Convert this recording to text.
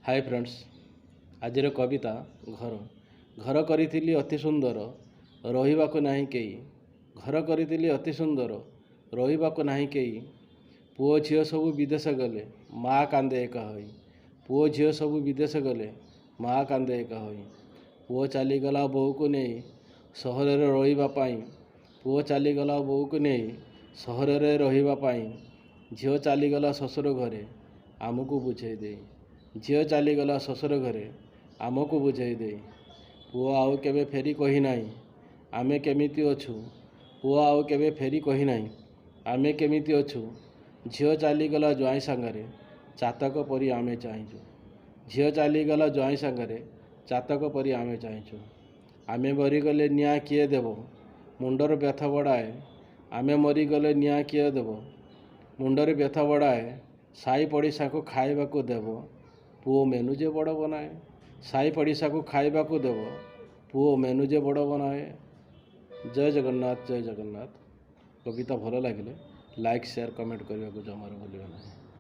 Hi friends, आजिर कविता घर घर करी अति सुंदर रहिबाकु नाही केई। घर करी अति सुंदर रहिबाकु नाही केई। पुओ झियो सबु विदेश गले माँ कांदे एका होई। पुओ झियो सबु विदेश गले माँ कांदे एका होई। पुओ चलीगला बोऊ को नहीं सहर रे रहिबा पाई। पुओ चलीगला बोऊ को नहीं सहर रे रहिबा पाई। झियो चलीगला ससुर घरे आमको बुझे दे। झियो चलीगला ससुर घरे आमको बुझे दे। पुओ आउ केबे फेरी कही नाही आमे केमिति अछु। पुओ आउ केबे फेरी कही नाही आमे केमिति अछु। झियो चलीगला ज्वाई सांगरे चातक परी आमे चाहिचु। झियो चलीगला ज्वाई सांगरे चातक परी आमे चाहिचु। आमे मरीगले निया किए देव मुंडर व्यथा बड़ाए। आमे मरीगले निया किए देव मुंडर व्यथा बड़ाए। साई पड़िशा को खाइबाकू देव पुओ मेनुजे बड़ बनाए। साई पड़िशा को खाइबाकू देव पुओ मेनुजे बड़ बनाए। जय जगन्नाथ जय जगन्नाथ। कविता भल लगे लाइक शेयर कमेंट करने को जमार भूलिए ना।